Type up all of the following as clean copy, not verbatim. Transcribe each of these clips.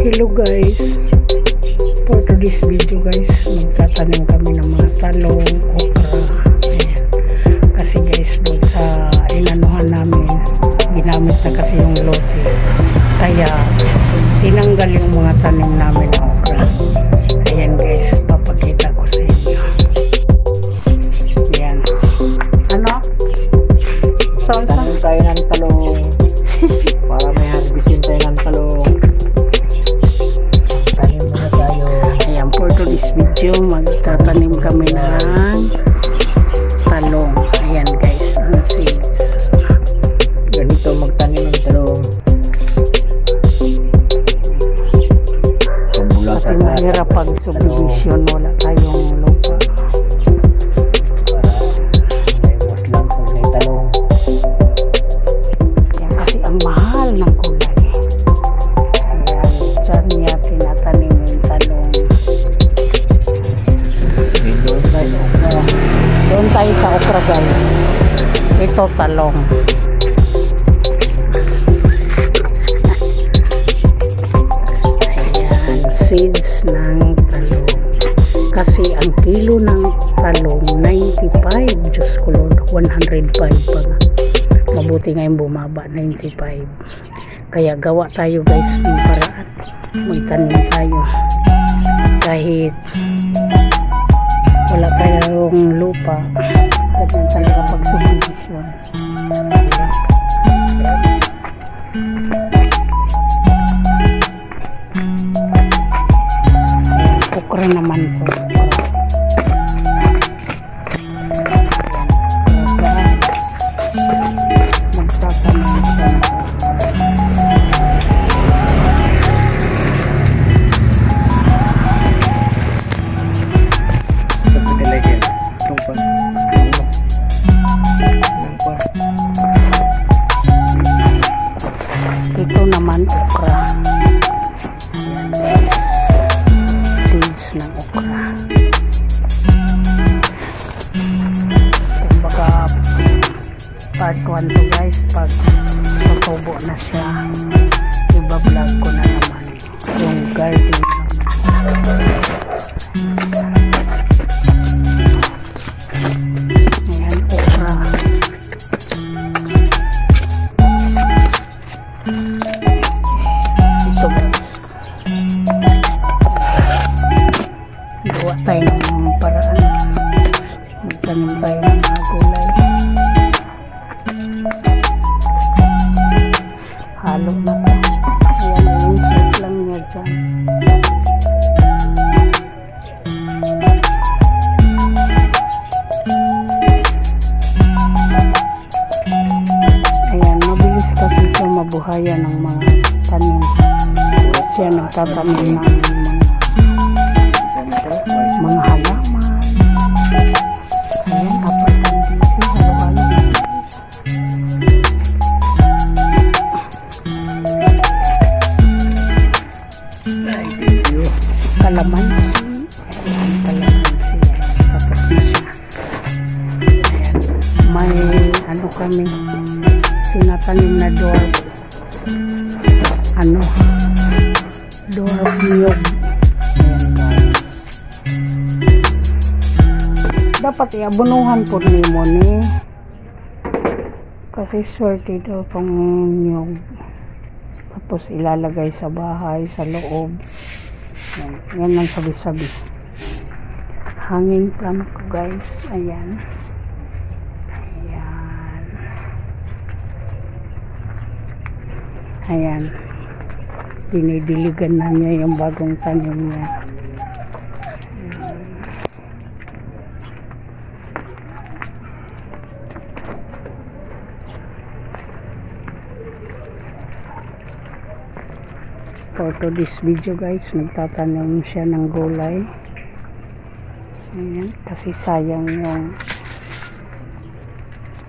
Hello guys, for today's video guys, magtatanim kami ng mga talong, okra. Ayan. Kasi guys, sa inanuhan namin, ginamit na kasi yung lote, kaya tinanggal yung mga tanim namin ng okra. Ayan guys, papakita ko sa inyo. Ayan. Ano? Tanim tayo ng talong para may harbisin tayo ng talong. Tanim muna tayo. Ayan, for today's video, magtatanim kami ng talong. Ayan guys, ang seeds. Ganito magtanim ng talong. Kasi mahirap pag subdivision, wala tayong lupa. Ang mahal ng gulay. Ayan, dyan niya tinatanim yung talong. Doon tayo sa okra guys. Ito talong. Ayan, seeds ng talong. Kasi ang kilo ng talong 95. Diyos ko Lord, 105 pa nga. Mabuti nga yung bumaba, 95. Kaya gawa tayo guys ng paraan. Magtanim tayo. Kahit wala tayong lupa, ganyan talaga pag subdivision. Okra naman to. Ito naman okra. Seeds ng okra. Kumbaga part 1 to guys, pag tutubo na siya, iba-vlog ko na naman yung garden. Ayan, okra. Ito guys, gawa tayo ng paraan, magtanim tayo ng mga gulay. Halo na to. Ayan, i-insert lang niya dyan. Ayan, mabilis kasi siya mabuhayan ng mga tanim. Siya nagtatanim ng mga halaman. Ayan, apatandisi, halo-halo. Kalamansi. Ayan, kalamansi. Tapos na siya. Ayan, may ano kami, tinatanim na dwarf. Dwarf niyog. Ayan guys. Dapat iabunuhan po nimo ni. Kasi sorted daw itong niyog. Tapos ilalagay sa bahay, sa loob. Yan ang sabi-sabi. Hanging plant ko guys. Ayan. Ayan. Ayan. Dinidiligan na niya yung bagong tanim niya. For today's video guys, magtatanim siya ng gulay. Ayan, kasi sayang yung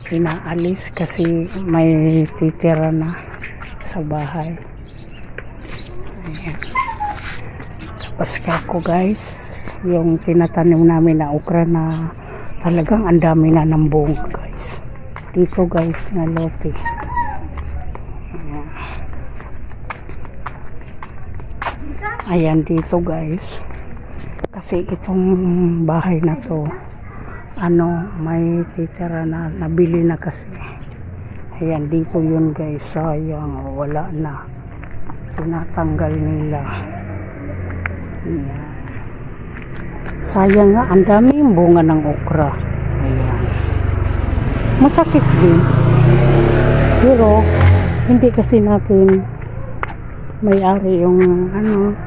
inaalis kasi may titira na sa bahay. Ayan. Tapos kako guys, yung tinatanim namin na okra na talagang ang dami na ng bunga guys. Dito guys na lote. Ayan. Ayan dito guys. Kasi itong bahay na to, may titira na, nabili na kasi. Ayan dito yun guys. Sayang, wala na. Tinatanggal nila. Ayan. Sayang nga, ang daming bunga ng okra. Ayan. Masakit din. Pero, hindi kasi natin may-ari yung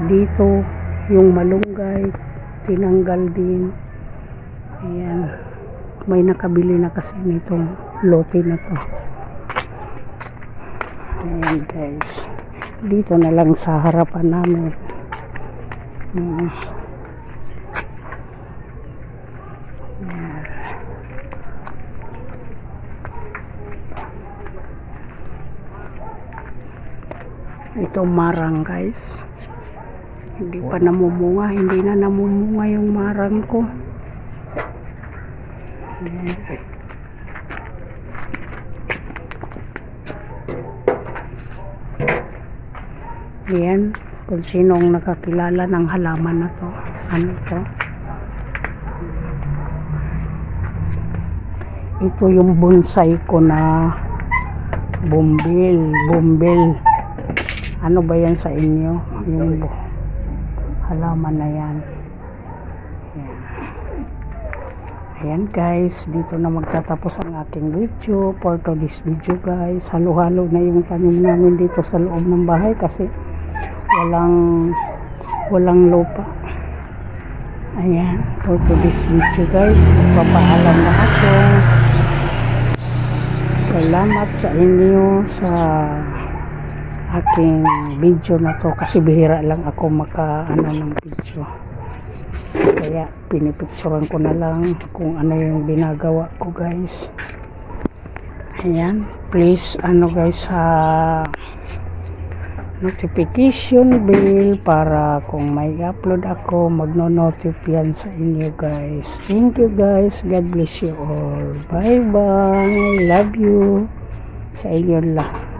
dito, yung malunggay, tinanggal din. Ayan. May nakabili na kasi nitong lote na to. Ayan guys. Dito na lang sa harapan namin. Ito marang guys. Hindi pa namumunga. Hindi na namumunga yung marang ko. Ayan. Kung sinong nakakilala ng halaman na to. Ano to? Ito yung bonsai ko na bumbil. Ano ba yan sa inyo? Yung halaman na yan. Ayan guys, dito na magtatapos ang aking video. For today's video guys, halo-halo na yung tanim namin dito sa loob ng bahay kasi walang lupa. Ayan, for today's video guys, magpapaalam na ako. Salamat sa inyo sa aking video na to kasi bihira lang ako ng video. Kaya pinipicturean ko na lang kung ano yung ginagawa ko guys. Ayan, please guys, notification bell para kung may upload ako magno-notif yan sa inyo guys. Thank you guys, God bless you all, bye bye, love you sa inyo lahat.